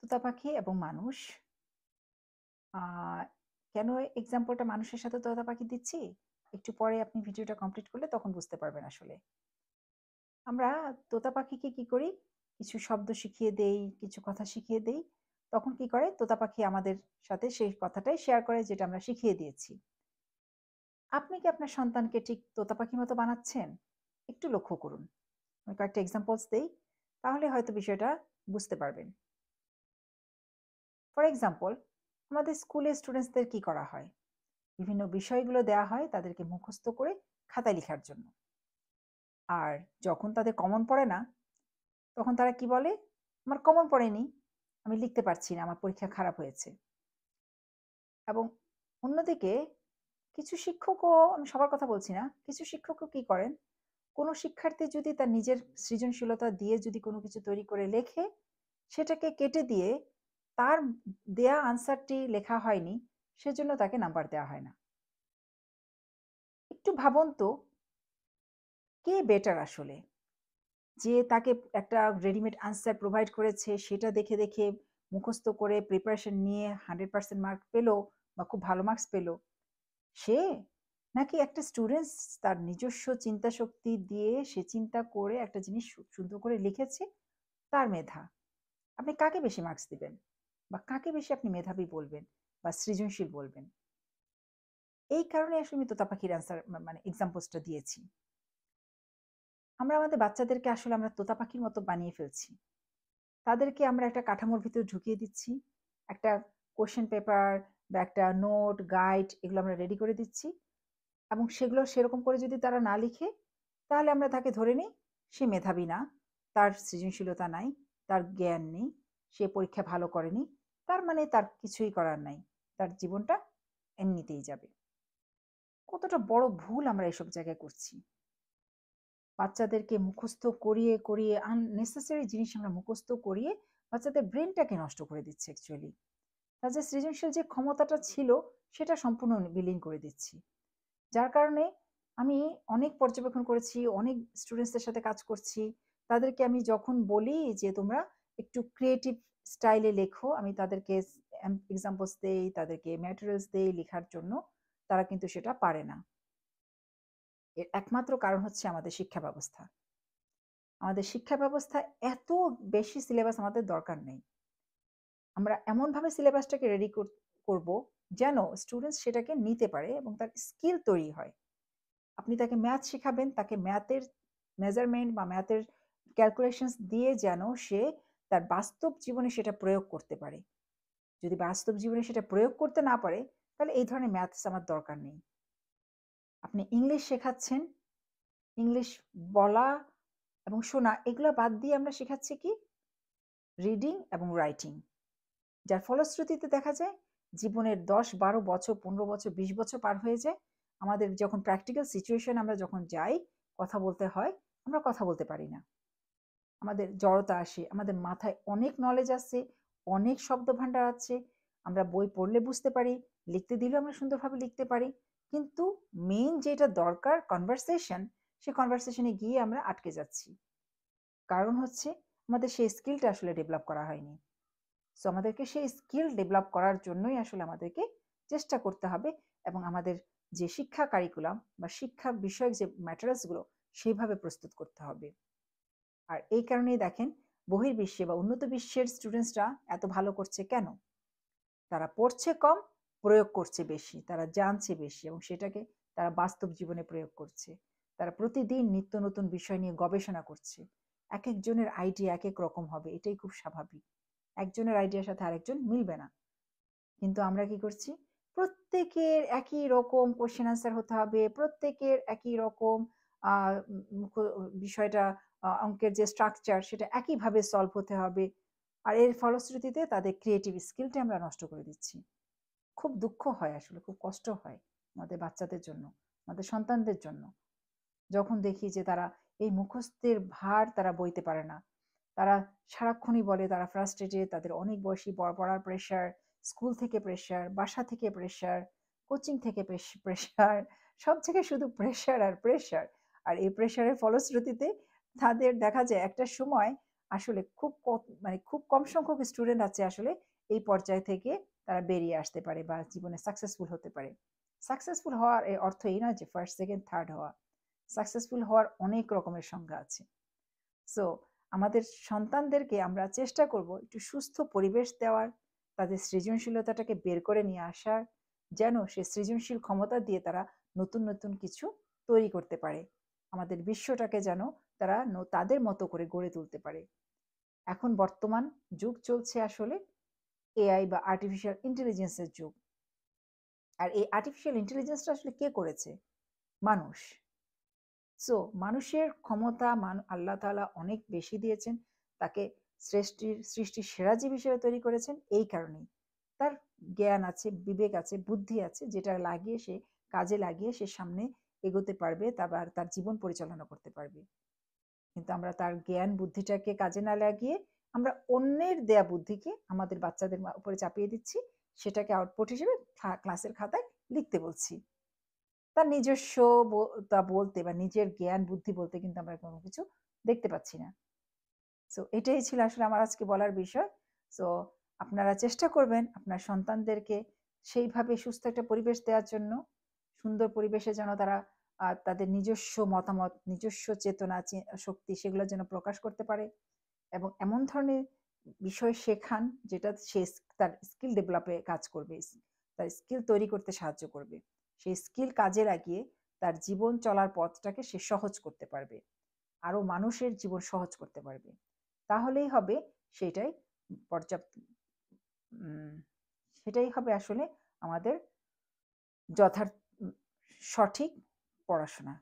তোতা পাখি এবং মানুষ। আ কেন এক্সাম্পলটা মানুষের সাথে তোতা পাখি দিচ্ছি? একটু পরে আপনি ভিডিওটা কমপ্লিট করলে তখন বুঝতে পারবেন আসলে। আমরা তোতা পাখিকে কি করি? কিছু শব্দ শিখিয়ে দেই, কিছু কথা শিখিয়ে দেই। তখন কি করে? তোতা পাখি আমাদের সাথে সেই কথাটাই শেয়ার করে যেটা আমরা শিখিয়ে দিয়েছি। আপনি কি আপনার সন্তানকে ঠিক তোতা পাখির মতো বানাচ্ছেন? একটু লক্ষ্য করুন। আমি কয়েকটা এক্সাম্পলস দেই। তাহলে হয়তো বিষয়টা বুঝতে পারবেন। ফর এক্সাম্পল, আমাদের স্কুলে স্টুডেন্টসদের কি করা হয়? বিভিন্ন বিষয়গুলো দেয়া হয় তাদেরকে মুখস্থ করে খাতায় লিখার জন্য। আর যখন তাদের কমন পড়ে না, তখন তারা কি বলে? আমার কমন পড়েনি, আমি লিখতে পারছি না, আমার পরীক্ষা খারাপ হয়েছে। এবং অন্যদিকে কিছু শিক্ষকও, আমি সবার কথা বলছি না, কিছু শিক্ষকও কি করেন? কোনো শিক্ষার্থী যদি তার নিজের সৃজনশীলতা দিয়ে যদি কোনো কিছু তৈরি করে লেখে, সেটাকে কেটে দিয়ে তার দেয়া আনসারটি লেখা হয়নি, সেজন্য তাকে নাম্বার দেওয়া হয় না। একটু ভাবুন তো, কে বেটার আসলে? যে তাকে একটা রেডিমেড আনসার প্রোভাইড করেছে, সেটা দেখে, দেখে মুখস্থ করে প্রিপারেশন নিয়ে 100% মার্ক পেল বা খুব ভালো মার্কস পেল, সে? নাকি একটা স্টুডেন্টস তার নিজস্ব চিন্তা শক্তি দিয়ে সে চিন্তা করে একটা জিনিস সুন্দর করে লিখেছে, তার মেধা? আপনি কাকে বেশি মার্কস দিবেন? বা কাকে বেশি আপনি মেধাবী বলবেন বা সৃজনশীল বলবেন? এই কারণে আসলে আমি তোতা পাখির আনসার মানে এক্সাম্পলসটা দিয়েছি। আমরা আমাদের বাচ্চাদেরকে আসলে আমরা তোতা পাখির মতো বানিয়ে ফেলছি। তাদেরকে আমরা একটা কাঠামোর ভিতরে ঢুকিয়ে দিচ্ছি। একটা কোয়েশ্চেন পেপার বা একটা নোট, গাইড এগুলো আমরা রেডি করে দিচ্ছি এবং সেগুলো সেরকম করে যদি তারা না লিখে, তাহলে আমরা তাকে ধরে নিই সে মেধাবী না, তার সৃজনশীলতা নাই, তার জ্ঞান নেই, সে পরীক্ষা ভালো করেনি। তার মানে তার কিছুই করার নাই। তার জীবনটা এমনিতেই যাবে। কতটা বড় ভুল আমরা এসব জায়গায় করছি। বাচ্চাদেরকে মুখস্থ করিয়ে, করিয়ে আননেসেসারি জিনিস আমরা মুখস্থ করিয়ে বাচ্চাদের ব্রেইনটাকে নষ্ট করে দিচ্ছি অ্যাকচুয়ালি। তাদের সৃজনশীল যে ক্ষমতাটা ছিল সেটা সম্পূর্ণ বিলীন করে দিচ্ছি। যার কারণে আমি অনেক পর্যবেক্ষণ করেছি, অনেক স্টুডেন্টসদের সাথে কাজ করছি। তাদেরকে আমি যখন বলি যে তোমরা একটু ক্রিয়েটিভ স্টাইলে লেখো, আমি তাদেরকে এক্সাম্পলস দেই, তাদেরকে ম্যাটেরিয়ালস দেই লেখার জন্য, তারা কিন্তু সেটা পারে না। এর একমাত্র কারণ হচ্ছে আমাদের শিক্ষা ব্যবস্থা। আমাদের শিক্ষা ব্যবস্থায় এত বেশি সিলেবাস আমাদের দরকার নেই। আমরা এমনভাবে সিলেবাসটাকে রেডি করব যেন স্টুডেন্টস সেটাকে নিতে পারে এবং তার স্কিল তৈরি হয়। আপনি তাকে ম্যাথ শিখাবেন, তাকে ম্যাথের মেজারমেন্ট বা ম্যাথের ক্যালকুলেশনস দিয়ে যেন সে তার বাস্তব জীবনে সেটা প্রয়োগ করতে পারে। যদি বাস্তব জীবনে সেটা প্রয়োগ করতে না পারে, তাহলে এই ধরনের ম্যাথস আমার দরকার নেই। আপনি ইংলিশ শেখাচ্ছেন, ইংলিশ বলা এবং শোনা এগুলো বাদ দিয়ে আমরা শেখাচ্ছি কি? রিডিং এবং রাইটিং। যার ফলশ্রুতিতে দেখা যায় জীবনের ১০-১২ বছর, ১৫ বছর, ২০ বছর পার হয়ে যায়। আমাদের যখন প্র্যাকটিক্যাল সিচুয়েশন আমরা যখন যাই, কথা বলতে হয়, আমরা কথা বলতে পারি না। আমাদের জড়তা আসে, আমাদের মাথায় অনেক নলেজ আছে, অনেক শব্দভান্ডার আছে। আমরা বই পড়লে বুঝতে পারি, লিখতে দিলেও আমরা সুন্দরভাবে লিখতে পারি। কিন্তু মেইন যেটা দরকার কনভারসেশন, সে কনভারসেশনে গিয়ে আমরা আটকে যাচ্ছি। কারণ হচ্ছে আমাদের সেই স্কিলটা আসলে ডেভেলপ করা হয়নি। সো আমাদেরকে সেই স্কিল ডেভেলপ করার জন্যই আসলে আমাদেরকে চেষ্টা করতে হবে এবং আমাদের যে শিক্ষা কারিকুলাম বা শিক্ষা বিষয়ক যে ম্যাটেরিয়ালসগুলো সেইভাবে প্রস্তুত করতে হবে। আর এই কারণেই দেখেন বহির্বিশ্বে বা উন্নত বিশ্বের স্টুডেন্টসরা এত ভালো করছে কেন? তারা পড়ছে কম, প্রয়োগ করছে বেশি। তারা জানছে বেশি এবং সেটাকে তারা বাস্তব জীবনে প্রয়োগ করছে। তারা প্রতিদিন নিত্য নতুন বিষয় নিয়ে গবেষণা করছে। একেকজনের আইডিয়া একেক রকম হবে। এটাই খুব স্বাভাবিক। একজনের আইডিয়ার সাথে আরেকজন মিলবে না। কিন্তু আমরা কি করছি? প্রত্যেকের একই রকম কোয়েশ্চেন আনসার হতে হবে। প্রত্যেকের একই রকম আ বিষয়টা অঙ্কের যে স্ট্রাকচার সেটা একইভাবে সলভ হতে হবে। আর এর ফলশ্রুতিতে তাদের ক্রিয়েটিভ স্কিলটা আমরা নষ্ট করে দিচ্ছি। খুব দুঃখ হয় আসলে, খুব কষ্ট হয় আমাদের বাচ্চাদের জন্য, আমাদের সন্তানদের জন্য। যখন দেখি যে তারা এই মুখস্থের ভার তারা বইতে পারে না। তারা সারাক্ষণই বলে তারা ফ্রাস্ট্রেটেড, তাদের অনেক বয়সী পড়ার প্রেশার, স্কুল থেকে প্রেশার, বাসা থেকে প্রেশার, কোচিং থেকে প্রেশার, সব জায়গায় শুধু প্রেশার আর প্রেশার। আর এই প্রেশারের ফলশ্রুতিতে তাদের দেখা যায় একটা সময় আসলে মানে খুব কম সংখ্যক স্টুডেন্ট আছে আসলে এই পর্যায় থেকে তারা বেরিয়ে আসতে পারে বা জীবনে সাকসেসফুল হতে পারে। সাকসেসফুল হওয়ার এর অর্থ এই নয় যে ফার্স্ট, সেকেন্ড, থার্ড হওয়া। সাকসেসফুল হওয়ার অনেক রকমের সংজ্ঞা আছে। সো আমাদের সন্তানদেরকে আমরা চেষ্টা করব একটু সুস্থ পরিবেশ দেওয়ার, তাদের সৃজনশীলতাটাকে বের করে নিয়ে আসার, যেন সে সৃজনশীল ক্ষমতা দিয়ে তারা নতুন নতুন কিছু তৈরি করতে পারে, আমাদের বিশ্বটাকে যেন তারা তাদের মতো করে গড়ে তুলতে পারে। এখন বর্তমান যুগ চলছে আসলে এআই বা আর্টিফিশিয়াল ইন্টেলিজেন্সের যুগ। আর এই আর্টিফিশিয়াল ইন্টেলিজেন্সটা আসলে কে করেছে? মানুষ। সো মানুষের ক্ষমতা আল্লাহ তাআলা অনেক বেশি দিয়েছেন। তাকে সৃষ্টির সেরা জীব হিসেবে তৈরি করেছেন এই কারণেই। তার জ্ঞান আছে, বিবেক আছে, বুদ্ধি আছে, যেটা লাগিয়ে সে কাজে লাগিয়ে সে সামনে এগোতে পারবে, আবার তার জীবন পরিচালনা করতে পারবে। কিন্তু আমরা তার জ্ঞান বুদ্ধিটাকে কাজে না লাগিয়ে আমরা অন্যের দেয়া বুদ্ধিকে আমাদের বাচ্চাদের উপরে চাপিয়ে দিচ্ছি, সেটাকে আউটপুট হিসেবে ক্লাসের খাতায় লিখতে বলছি। তার নিজস্ব তা বলতে বা নিজের জ্ঞান বুদ্ধি বলতে কিন্তু আমরা কোনো কিছু দেখতে পাচ্ছি না। সো এটাই ছিল আসলে আমার আজকে বলার বিষয়। সো আপনারা চেষ্টা করবেন আপনার সন্তানদেরকে সেইভাবে সুস্থ একটা পরিবেশ দেওয়ার জন্য, সুন্দর পরিবেশে যেন তারা তাদের নিজস্ব মতামত, নিজস্ব চেতনা, শক্তি সেগুলো যেন প্রকাশ করতে পারে, এবং এমন ধরনের বিষয় শেখান যেটা সে তার স্কিল ডেভেলপে কাজ করবে, তার স্কিল তৈরি করতে সাহায্য করবে। সেই স্কিল কাজে লাগিয়ে তার জীবন চলার পথটাকে সে সহজ করতে পারবে, আরো মানুষের জীবন সহজ করতে পারবে। তাহলেই হবে সেটাই পর্যাপ্ত সেটাই হবে আসলে আমাদের যথার্থ সঠিক পড়াশোনা।